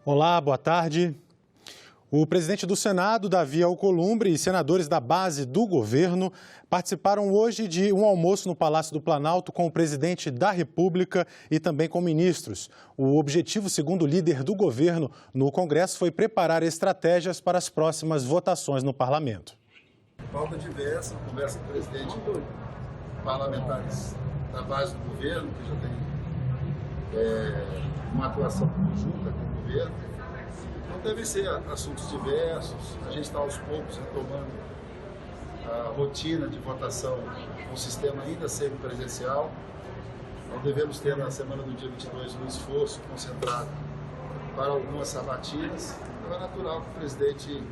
Olá, boa tarde. O presidente do Senado, Davi Alcolumbre, e senadores da base do governo participaram hoje de um almoço no Palácio do Planalto com o presidente da República e também com ministros. O objetivo, segundo o líder do governo no Congresso, foi preparar estratégias para as próximas votações no parlamento. Pauta diversa, conversa com o presidente, parlamentares da base do governo, que já tem uma atuação conjunta com o governo. Então devem ser assuntos diversos, a gente está aos poucos retomando a rotina de votação com o sistema ainda semipresencial. Nós devemos ter na semana do dia 22 um esforço concentrado para algumas sabatinas. Então é natural que o presidente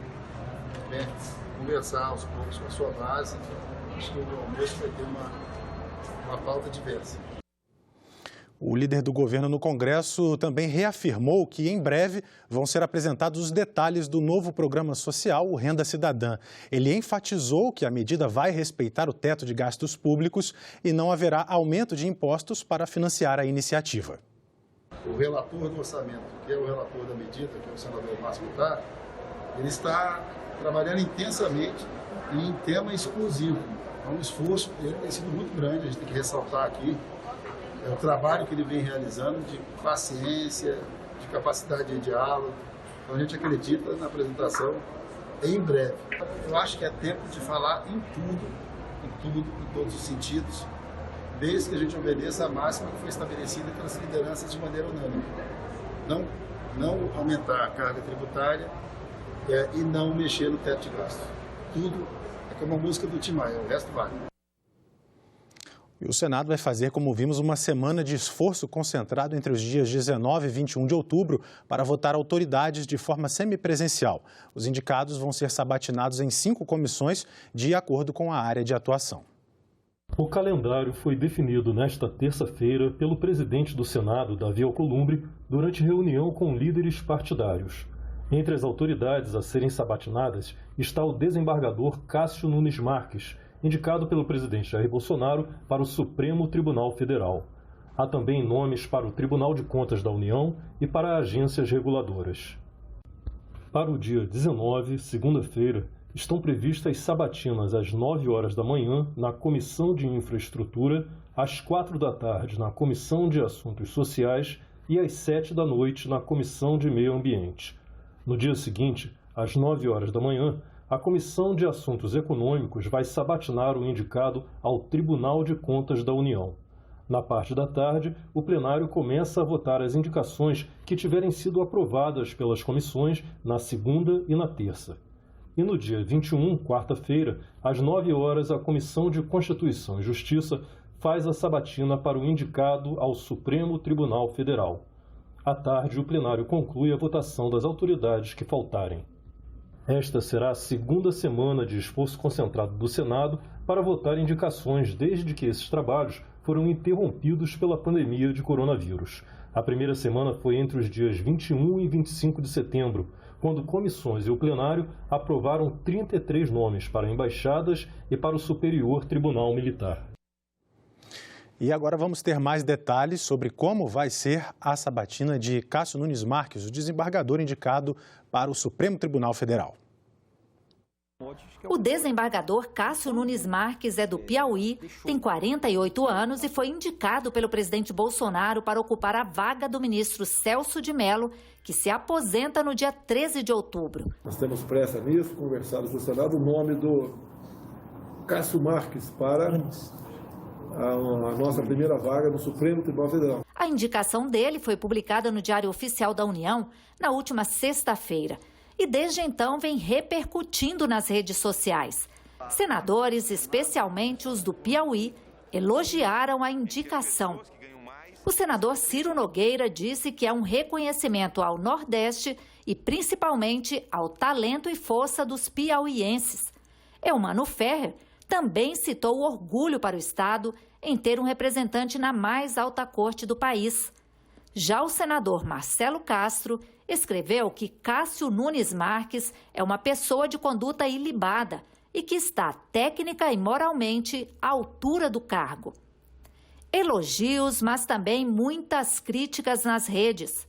venha conversar aos poucos com a sua base. Acho que o almoço vai ter uma pauta diversa. O líder do governo no Congresso também reafirmou que, em breve, vão ser apresentados os detalhes do novo programa social, o Renda Cidadã. Ele enfatizou que a medida vai respeitar o teto de gastos públicos e não haverá aumento de impostos para financiar a iniciativa. O relator do orçamento, que é o relator da medida, que é o senador Márcio Bitar, ele está trabalhando intensamente em tema exclusivo. É um esforço, ele tem sido muito grande, a gente tem que ressaltar aqui. É o trabalho que ele vem realizando de paciência, de capacidade de diálogo. Então a gente acredita na apresentação em breve. Eu acho que é tempo de falar em todos os sentidos, desde que a gente obedeça a máxima que foi estabelecida pelas lideranças de maneira unânime. Não aumentar a carga tributária e não mexer no teto de gasto. Tudo é como a música do Tim Maia, o resto vale. E o Senado vai fazer, como vimos, uma semana de esforço concentrado entre os dias 19 e 21 de outubro para votar autoridades de forma semipresencial. Os indicados vão ser sabatinados em 5 comissões, de acordo com a área de atuação. O calendário foi definido nesta terça-feira pelo presidente do Senado, Davi Alcolumbre, durante reunião com líderes partidários. Entre as autoridades a serem sabatinadas está o desembargador Cássio Nunes Marques, indicado pelo presidente Jair Bolsonaro para o Supremo Tribunal Federal. Há também nomes para o Tribunal de Contas da União e para agências reguladoras. Para o dia 19, segunda-feira, estão previstas sabatinas às 9 horas da manhã na Comissão de Infraestrutura, às 4 da tarde na Comissão de Assuntos Sociais e às 7 da noite na Comissão de Meio Ambiente. No dia seguinte, às 9 horas da manhã, a Comissão de Assuntos Econômicos vai sabatinar o indicado ao Tribunal de Contas da União. Na parte da tarde, o plenário começa a votar as indicações que tiverem sido aprovadas pelas comissões na segunda e na terça. E no dia 21, quarta-feira, às 9 horas, a Comissão de Constituição e Justiça faz a sabatina para o indicado ao Supremo Tribunal Federal. À tarde, o plenário conclui a votação das autoridades que faltarem. Esta será a segunda semana de esforço concentrado do Senado para votar indicações desde que esses trabalhos foram interrompidos pela pandemia de coronavírus. A primeira semana foi entre os dias 21 e 25 de setembro, quando comissões e o plenário aprovaram 33 nomes para embaixadas e para o Superior Tribunal Militar. E agora vamos ter mais detalhes sobre como vai ser a sabatina de Cássio Nunes Marques, o desembargador indicado para o Supremo Tribunal Federal. O desembargador Cássio Nunes Marques é do Piauí, tem 48 anos e foi indicado pelo presidente Bolsonaro para ocupar a vaga do ministro Celso de Mello, que se aposenta no dia 13 de outubro. Nós temos pressa nisso, conversados no Senado, o nome do Cássio Marques para a nossa primeira vaga no Supremo Tribunal Federal. A indicação dele foi publicada no Diário Oficial da União na última sexta-feira e desde então vem repercutindo nas redes sociais. Senadores, especialmente os do Piauí, elogiaram a indicação. O senador Ciro Nogueira disse que é um reconhecimento ao Nordeste e principalmente ao talento e força dos piauienses. Eumano Ferrer também citou o orgulho para o Estado em ter um representante na mais alta corte do país. Já o senador Marcelo Castro escreveu que Cássio Nunes Marques é uma pessoa de conduta ilibada e que está técnica e moralmente à altura do cargo. Elogios, mas também muitas críticas nas redes.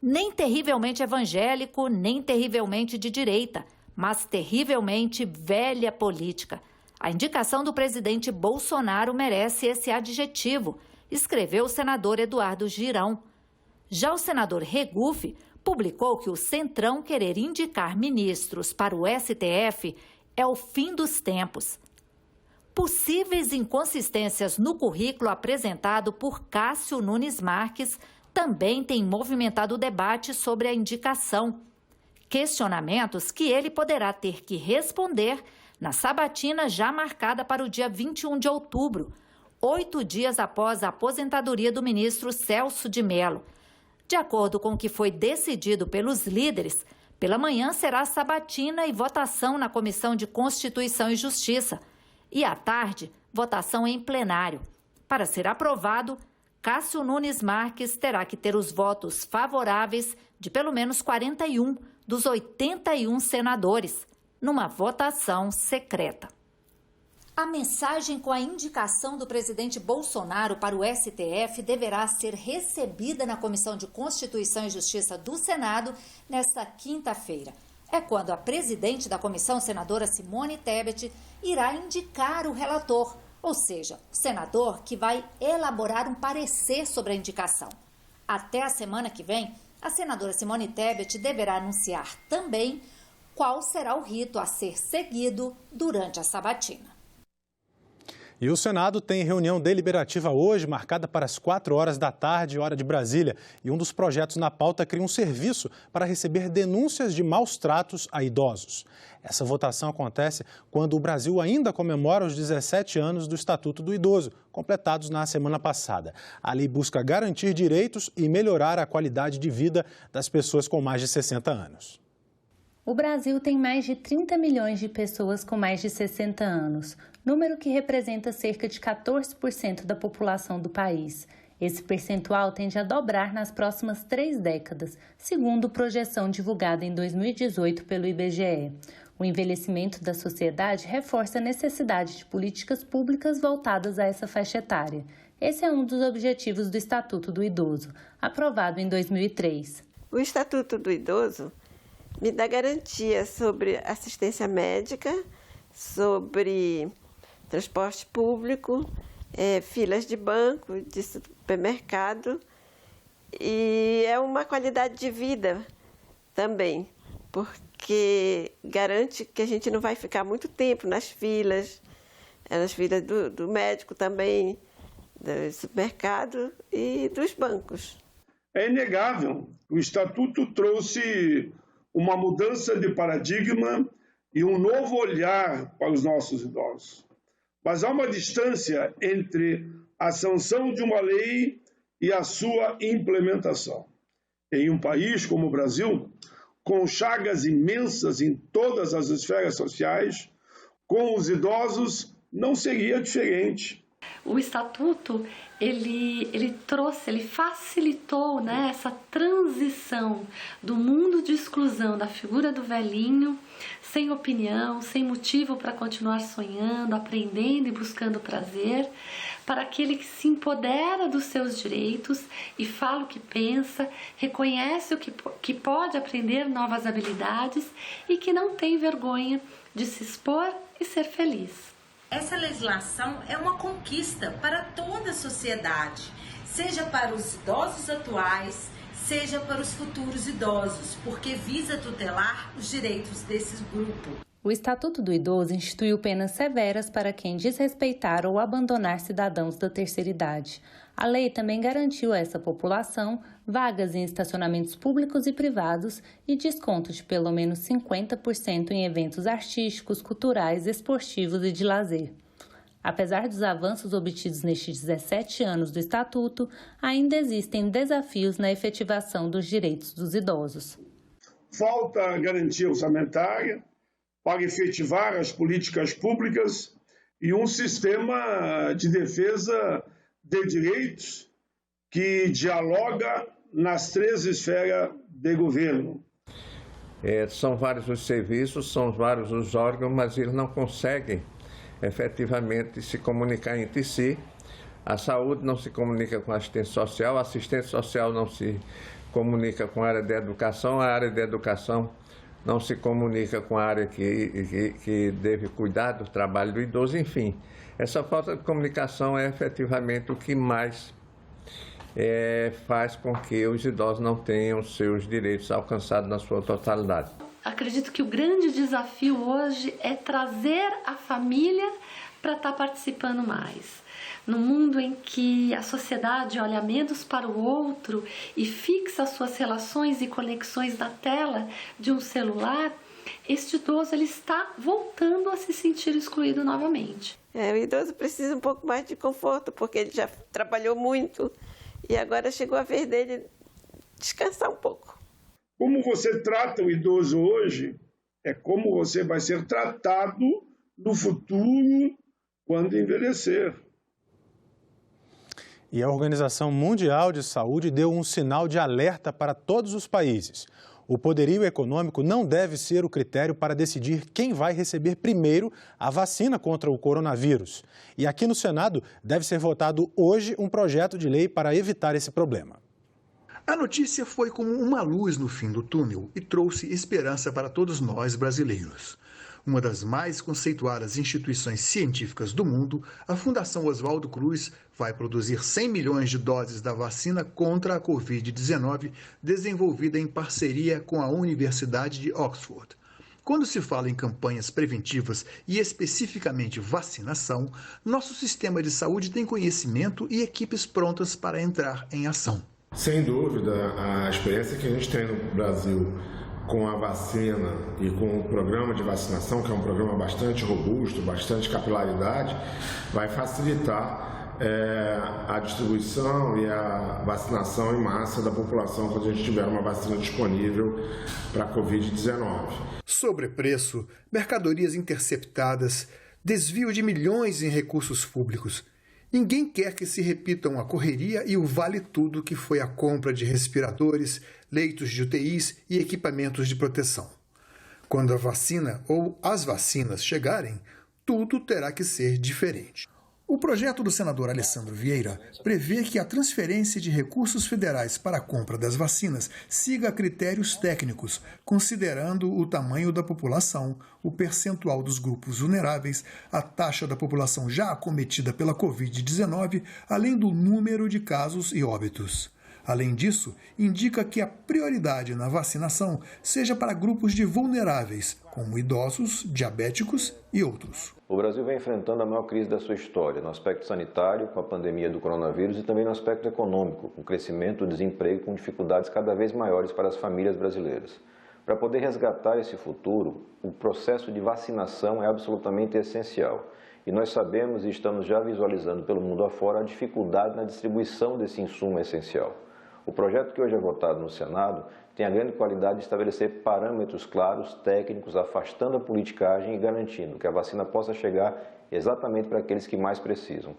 nem terrivelmente evangélico, nem terrivelmente de direita, mas terrivelmente velha política. A indicação do presidente Bolsonaro merece esse adjetivo, escreveu o senador Eduardo Girão. Já o senador Regufe publicou que o Centrão querer indicar ministros para o STF é o fim dos tempos. Possíveis inconsistências no currículo apresentado por Cássio Nunes Marques também têm movimentado o debate sobre a indicação. Questionamentos que ele poderá ter que responder na sabatina já marcada para o dia 21 de outubro, 8 dias após a aposentadoria do ministro Celso de Mello. De acordo com o que foi decidido pelos líderes, pela manhã será sabatina e votação na Comissão de Constituição e Justiça. E à tarde, votação em plenário. Para ser aprovado, Cássio Nunes Marques terá que ter os votos favoráveis de pelo menos 41 dos 81 senadores, numa votação secreta. A mensagem com a indicação do presidente Bolsonaro para o STF deverá ser recebida na Comissão de Constituição e Justiça do Senado nesta quinta-feira. É quando a presidente da comissão, senadora Simone Tebet, irá indicar o relator, ou seja, o senador que vai elaborar um parecer sobre a indicação. Até a semana que vem, a senadora Simone Tebet deverá anunciar também qual será o rito a ser seguido durante a sabatina. E o Senado tem reunião deliberativa hoje, marcada para as 4 horas da tarde, hora de Brasília. E um dos projetos na pauta cria um serviço para receber denúncias de maus tratos a idosos. Essa votação acontece quando o Brasil ainda comemora os 17 anos do Estatuto do Idoso, completados na semana passada. A lei busca garantir direitos e melhorar a qualidade de vida das pessoas com mais de 60 anos. O Brasil tem mais de 30 milhões de pessoas com mais de 60 anos, número que representa cerca de 14% da população do país. Esse percentual tende a dobrar nas próximas 3 décadas, segundo projeção divulgada em 2018 pelo IBGE. O envelhecimento da sociedade reforça a necessidade de políticas públicas voltadas a essa faixa etária. Esse é um dos objetivos do Estatuto do Idoso, aprovado em 2003. O Estatuto do Idoso me dá garantia sobre assistência médica, sobre transporte público, filas de banco, de supermercado, e é uma qualidade de vida também, porque garante que a gente não vai ficar muito tempo nas filas do médico também, do supermercado e dos bancos. É inegável, o Estatuto trouxe uma mudança de paradigma e um novo olhar para os nossos idosos. Mas há uma distância entre a sanção de uma lei e a sua implementação. Em um país como o Brasil, com chagas imensas em todas as esferas sociais, com os idosos não seria diferente. O Estatuto, ele facilitou, né, essa transição do mundo de exclusão da figura do velhinho, sem opinião, sem motivo para continuar sonhando, aprendendo e buscando prazer, para aquele que se empodera dos seus direitos e fala o que pensa, reconhece o que pode aprender novas habilidades e que não tem vergonha de se expor e ser feliz. Essa legislação é uma conquista para toda a sociedade, seja para os idosos atuais, seja para os futuros idosos, porque visa tutelar os direitos desses grupos. O Estatuto do Idoso instituiu penas severas para quem desrespeitar ou abandonar cidadãos da terceira idade. A lei também garantiu a essa população vagas em estacionamentos públicos e privados e desconto de pelo menos 50% em eventos artísticos, culturais, esportivos e de lazer. Apesar dos avanços obtidos nestes 17 anos do Estatuto, ainda existem desafios na efetivação dos direitos dos idosos. Falta garantia orçamentária para efetivar as políticas públicas e um sistema de defesa de direitos que dialoga nas 3 esferas de governo. São vários os serviços, são vários os órgãos, mas eles não conseguem efetivamente se comunicar entre si. A saúde não se comunica com a assistência social não se comunica com a área de educação, a área de educação não se comunica com a área que deve cuidar do trabalho do idoso, enfim. Essa falta de comunicação é efetivamente o que mais faz com que os idosos não tenham seus direitos alcançados na sua totalidade. Acredito que o grande desafio hoje é trazer a família para estar participando mais. No mundo em que a sociedade olha menos para o outro e fixa suas relações e conexões na tela de um celular, este idoso ele está voltando a se sentir excluído novamente. O idoso precisa um pouco mais de conforto, porque ele já trabalhou muito e agora chegou a vez dele descansar um pouco. Como você trata o idoso hoje, é como você vai ser tratado no futuro quando envelhecer. E a Organização Mundial de Saúde deu um sinal de alerta para todos os países. O poderio econômico não deve ser o critério para decidir quem vai receber primeiro a vacina contra o coronavírus. E aqui no Senado deve ser votado hoje um projeto de lei para evitar esse problema. A notícia foi como uma luz no fim do túnel e trouxe esperança para todos nós brasileiros. Uma das mais conceituadas instituições científicas do mundo, a Fundação Oswaldo Cruz vai produzir 100 milhões de doses da vacina contra a Covid-19, desenvolvida em parceria com a Universidade de Oxford. Quando se fala em campanhas preventivas e especificamente vacinação, nosso sistema de saúde tem conhecimento e equipes prontas para entrar em ação. Sem dúvida, a experiência que a gente tem no Brasil com a vacina e com o programa de vacinação, que é um programa bastante robusto, bastante capilaridade, vai facilitar a distribuição e a vacinação em massa da população quando a gente tiver uma vacina disponível para a Covid-19. Sobrepreço, mercadorias interceptadas, desvio de milhões em recursos públicos. Ninguém quer que se repitam a correria e o vale-tudo que foi a compra de respiradores, leitos de UTIs e equipamentos de proteção. Quando a vacina ou as vacinas chegarem, tudo terá que ser diferente. O projeto do senador Alessandro Vieira prevê que a transferência de recursos federais para a compra das vacinas siga critérios técnicos, considerando o tamanho da população, o percentual dos grupos vulneráveis, a taxa da população já acometida pela Covid-19, além do número de casos e óbitos. Além disso, indica que a prioridade na vacinação seja para grupos de vulneráveis, como idosos, diabéticos e outros. O Brasil vem enfrentando a maior crise da sua história, no aspecto sanitário, com a pandemia do coronavírus, e também no aspecto econômico, com crescimento do desemprego, com dificuldades cada vez maiores para as famílias brasileiras. Para poder resgatar esse futuro, o processo de vacinação é absolutamente essencial. E nós sabemos e estamos já visualizando pelo mundo afora a dificuldade na distribuição desse insumo essencial. O projeto que hoje é votado no Senado tem a grande qualidade de estabelecer parâmetros claros, técnicos, afastando a politicagem e garantindo que a vacina possa chegar exatamente para aqueles que mais precisam.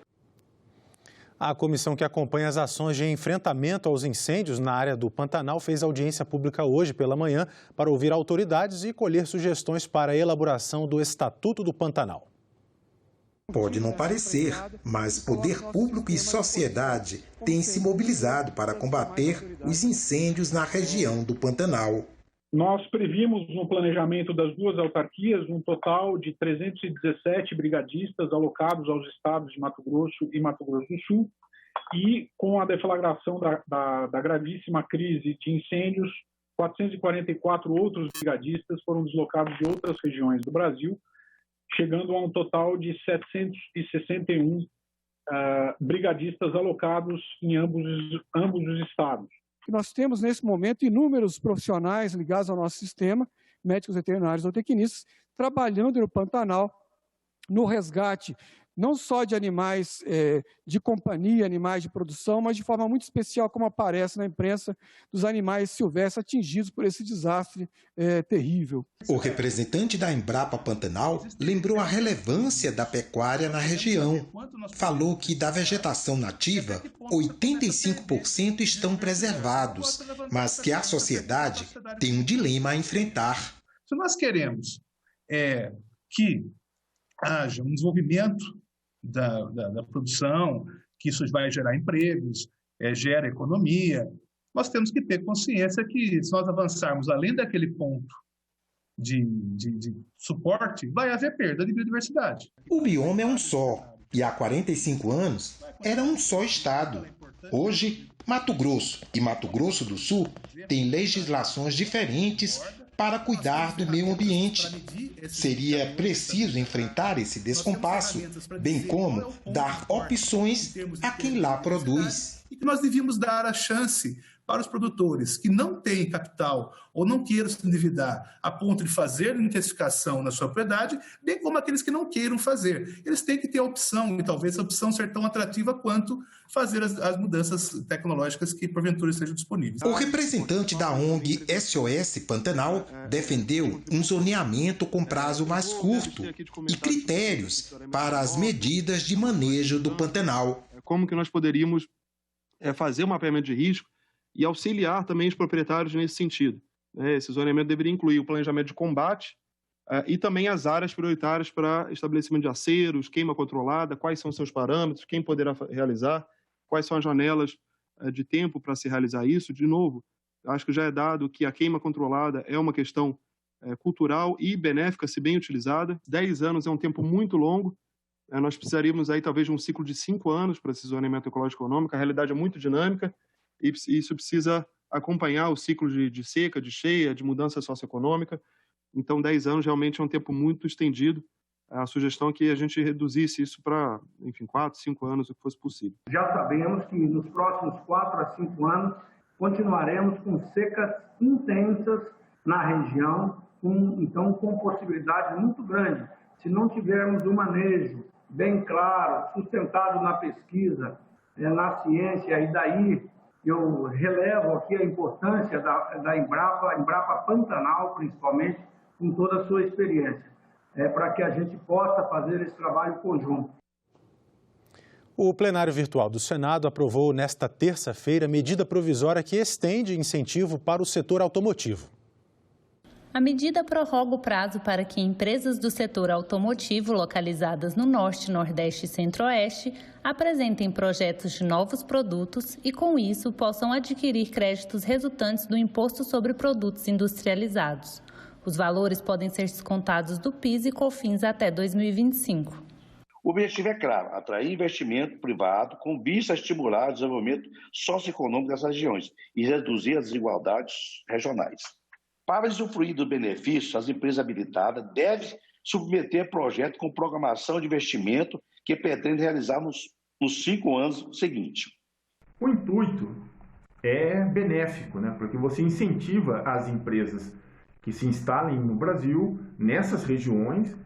A comissão que acompanha as ações de enfrentamento aos incêndios na área do Pantanal fez audiência pública hoje pela manhã para ouvir autoridades e colher sugestões para a elaboração do Estatuto do Pantanal. Pode não parecer, mas poder público e sociedade têm se mobilizado para combater os incêndios na região do Pantanal. Nós previmos no planejamento das duas autarquias um total de 317 brigadistas alocados aos estados de Mato Grosso e Mato Grosso do Sul, e com a deflagração da gravíssima crise de incêndios, 444 outros brigadistas foram deslocados de outras regiões do Brasil, chegando a um total de 761 brigadistas alocados em ambos os estados. Nós temos, nesse momento, inúmeros profissionais ligados ao nosso sistema, médicos veterinários ou tecnistas, trabalhando no Pantanal, no resgate, não só de animais de companhia, animais de produção, mas de forma muito especial, como aparece na imprensa, dos animais silvestres atingidos por esse desastre terrível. O representante da Embrapa Pantanal lembrou a relevância da pecuária na região. Falou que da vegetação nativa, 85% estão preservados, mas que a sociedade tem um dilema a enfrentar. Se nós queremos que haja um desenvolvimento da produção, que isso vai gerar empregos, gera economia, nós temos que ter consciência que, se nós avançarmos além daquele ponto de suporte, vai haver perda de biodiversidade. O bioma é um só, e há 45 anos era um só estado. Hoje, Mato Grosso e Mato Grosso do Sul têm legislações diferentes para cuidar do meio ambiente. Seria preciso enfrentar esse descompasso, bem como dar opções a quem lá produz. E que nós devíamos dar a chance para os produtores que não têm capital ou não queiram se endividar a ponto de fazer intensificação na sua propriedade, bem como aqueles que não queiram fazer. Eles têm que ter a opção, e talvez a opção ser tão atrativa quanto fazer as mudanças tecnológicas que porventura estejam disponíveis. O representante da ONG SOS Pantanal defendeu um zoneamento com prazo mais curto e critérios para as medidas de manejo do Pantanal. Como que nós poderíamos fazer um mapeamento de risco e auxiliar também os proprietários nesse sentido. Esse zoneamento deveria incluir o planejamento de combate e também as áreas prioritárias para estabelecimento de aceros, queima controlada, quais são seus parâmetros, quem poderá realizar, quais são as janelas de tempo para se realizar isso. De novo, acho que já é dado que a queima controlada é uma questão cultural e benéfica, se bem utilizada. 10 anos é um tempo muito longo. Nós precisaríamos aí talvez de um ciclo de 5 anos para esse zoneamento ecológico econômico. A realidade é muito dinâmica e isso precisa acompanhar o ciclo de seca, de cheia, de mudança socioeconômica. Então, 10 anos realmente é um tempo muito estendido. A sugestão é que a gente reduzisse isso para, 4, 5 anos, o que fosse possível. Já sabemos que nos próximos 4 a 5 anos continuaremos com secas intensas na região, com possibilidade muito grande. Se não tivermos um manejo bem claro, sustentado na pesquisa, na ciência, e daí eu relevo aqui a importância da Embrapa Pantanal, principalmente, com toda a sua experiência, para que a gente possa fazer esse trabalho conjunto. O plenário virtual do Senado aprovou nesta terça-feira medida provisória que estende incentivo para o setor automotivo. A medida prorroga o prazo para que empresas do setor automotivo localizadas no Norte, Nordeste e Centro-Oeste apresentem projetos de novos produtos e, com isso, possam adquirir créditos resultantes do Imposto sobre Produtos Industrializados. Os valores podem ser descontados do PIS e COFINS até 2025. O objetivo é claro, atrair investimento privado com vista a estimular o desenvolvimento socioeconômico dessas regiões e reduzir as desigualdades regionais. Para usufruir do benefício, as empresas habilitadas devem submeter projeto com programação de investimento que pretende realizar nos 5 anos seguintes. O intuito é benéfico, porque você incentiva as empresas que se instalem no Brasil, nessas regiões,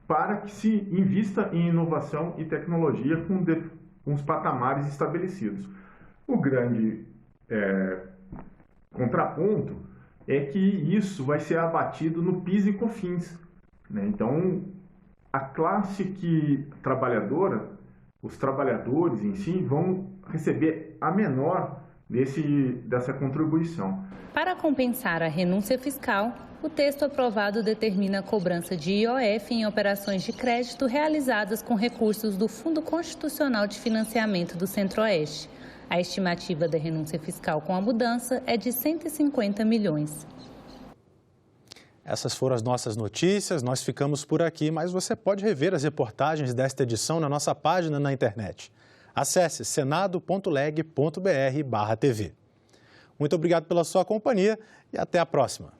para que se invista em inovação e tecnologia com os patamares estabelecidos. O grande contraponto é que isso vai ser abatido no PIS e COFINS. Então, a classe trabalhadora, os trabalhadores em si, vão receber a menor dessa contribuição. Para compensar a renúncia fiscal, o texto aprovado determina a cobrança de IOF em operações de crédito realizadas com recursos do Fundo Constitucional de Financiamento do Centro-Oeste. A estimativa da renúncia fiscal com a mudança é de 150 milhões. Essas foram as nossas notícias, nós ficamos por aqui, mas você pode rever as reportagens desta edição na nossa página na internet. Acesse senado.leg.br/tv. Muito obrigado pela sua companhia e até a próxima.